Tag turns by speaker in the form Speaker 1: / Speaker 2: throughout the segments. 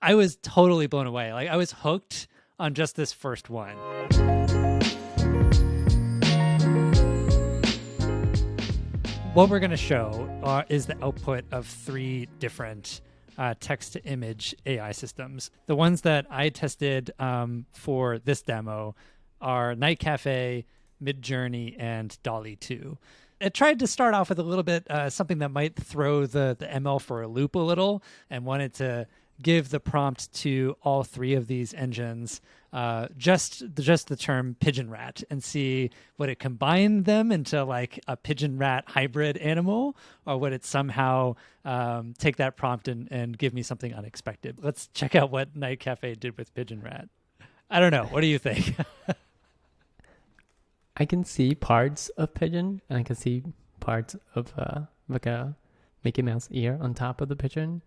Speaker 1: I was totally blown away. Like I was hooked on just this first one. What we're going to show is the output of 3 different text-to-image AI systems. The ones that I tested for this demo are NightCafe, Midjourney, and Dall-E 2. It tried to start off with a little bit something that might throw the ML for a loop a little, and wanted to give the prompt to all 3 of these engines just the term pigeon rat and see would it combine them into like a pigeon rat hybrid animal, or would it somehow take that prompt and give me something unexpected. Let's check out what NightCafe did with pigeon rat. I don't know. What do you think?
Speaker 2: I can see parts of pigeon, and I can see parts of like a Mickey Mouse ear on top of the pigeon.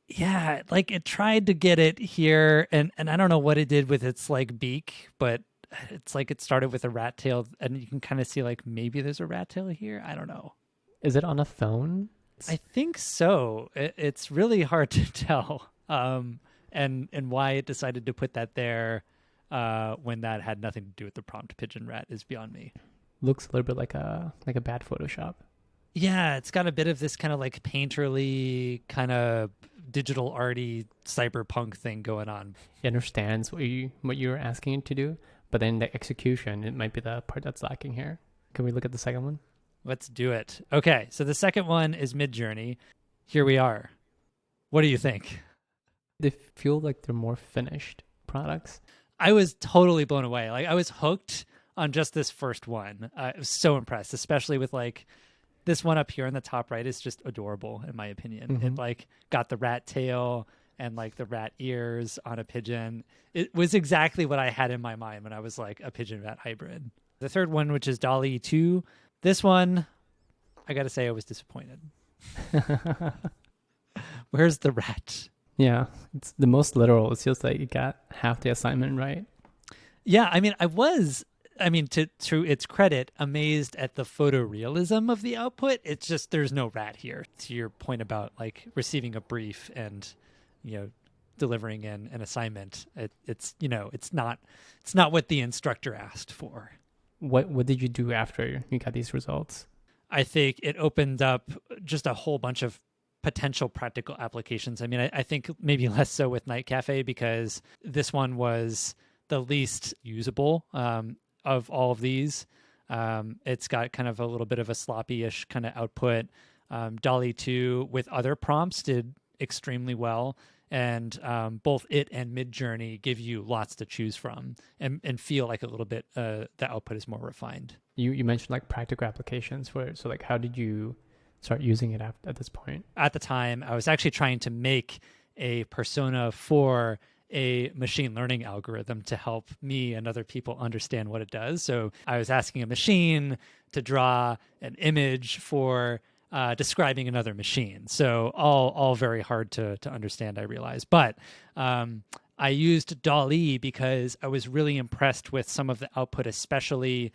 Speaker 1: Yeah, like it tried to get it here, and I don't know what it did with its like beak, but it's like it started with a rat tail, and you can kind of see like maybe there's a rat tail here. I don't know.
Speaker 2: Is it on a phone?
Speaker 1: I think so. It's really hard to tell, and why it decided to put that there when that had nothing to do with the prompt pigeon rat is beyond me.
Speaker 2: Looks a little bit like a bad Photoshop.
Speaker 1: Yeah, it's got a bit of this kind of like painterly, kind of digital arty cyberpunk thing going on.
Speaker 2: It understands what you're asking it to do, but then the execution, it might be the part that's lacking here. Can we look at the second one?
Speaker 1: Let's do it. Okay, so the second one is Midjourney. Here we are. What do you think?
Speaker 2: They feel like they're more finished products.
Speaker 1: I was totally blown away. Like I was hooked on just this first one. I was so impressed, especially with like this one up here in the top right is just adorable in my opinion.
Speaker 2: Mm-hmm.
Speaker 1: It like got the rat tail and like the rat ears on a pigeon. It was exactly what I had in my mind when I was like a pigeon rat hybrid. The third one, which is Dall-E 2. This one, I got to say I was disappointed. Where's the rat?
Speaker 2: Yeah, it's the most literal. It feels like you got half the assignment right.
Speaker 1: Yeah, I mean, to its credit, amazed at the photorealism of the output. It's just there's no rat here. To your point about like receiving a brief and, delivering an assignment, it's not what the instructor asked for.
Speaker 2: What did you do after you got these results?
Speaker 1: I think it opened up just a whole bunch of potential practical applications. I mean, I think maybe less so with NightCafe because this one was the least usable of all of these. It's got kind of a little bit of a sloppy-ish kind of output. Dall-E 2 with other prompts did extremely well. And both it and Midjourney give you lots to choose from and feel like a little bit the output is more refined.
Speaker 2: You mentioned like practical applications for it. So like how did you start using it at this point?
Speaker 1: At the time, I was actually trying to make a persona for a machine learning algorithm to help me and other people understand what it does. So I was asking a machine to draw an image for describing another machine. So all very hard to understand, I realize. But I used Dall-E because I was really impressed with some of the output, especially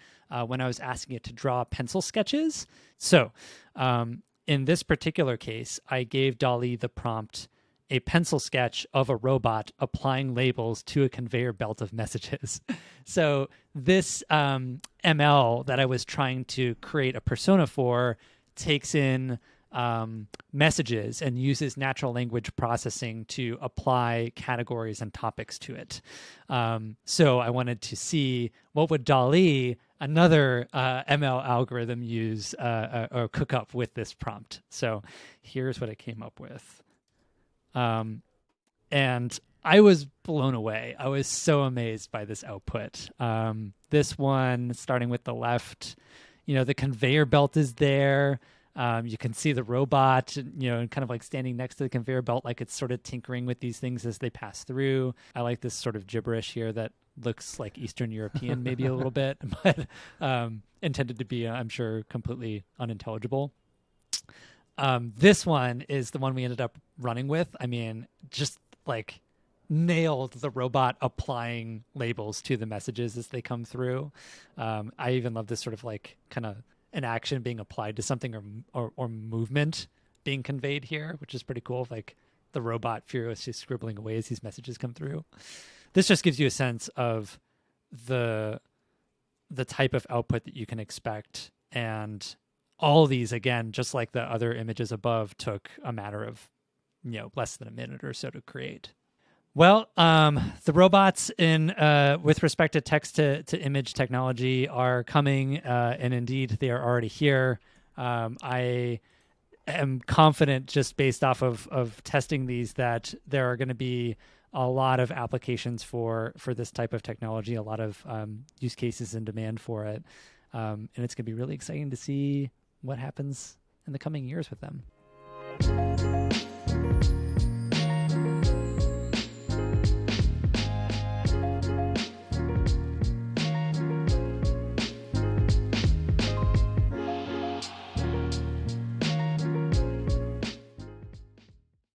Speaker 1: when I was asking it to draw pencil sketches. So in this particular case, I gave Dall-E the prompt, a pencil sketch of a robot applying labels to a conveyor belt of messages. So this ML that I was trying to create a persona for takes in messages and uses natural language processing to apply categories and topics to it. So I wanted to see what would Dall-E, another ML algorithm, use or cook up with this prompt. So here's what it came up with. And I was blown away. I was so amazed by this output. This one, starting with the left, the conveyor belt is there. You can see the robot, kind of like standing next to the conveyor belt, like it's sort of tinkering with these things as they pass through. I like this sort of gibberish here that looks like Eastern European, maybe a little bit, but intended to be, I'm sure, completely unintelligible. This one is the one we ended up running with. I mean, just like nailed the robot applying labels to the messages as they come through. I even love this sort of like kind of an action being applied to something or movement being conveyed here, which is pretty cool. Like the robot furiously scribbling away as these messages come through. This just gives you a sense of the type of output that you can expect. And all of these, again, just like the other images above, took a matter of, less than a minute or so to create. Well, the robots in with respect to text to image technology are coming, and indeed they are already here. I am confident, just based off of testing these, that there are going to be a lot of applications for this type of technology, a lot of use cases and demand for it, and it's going to be really exciting to see what happens in the coming years with them.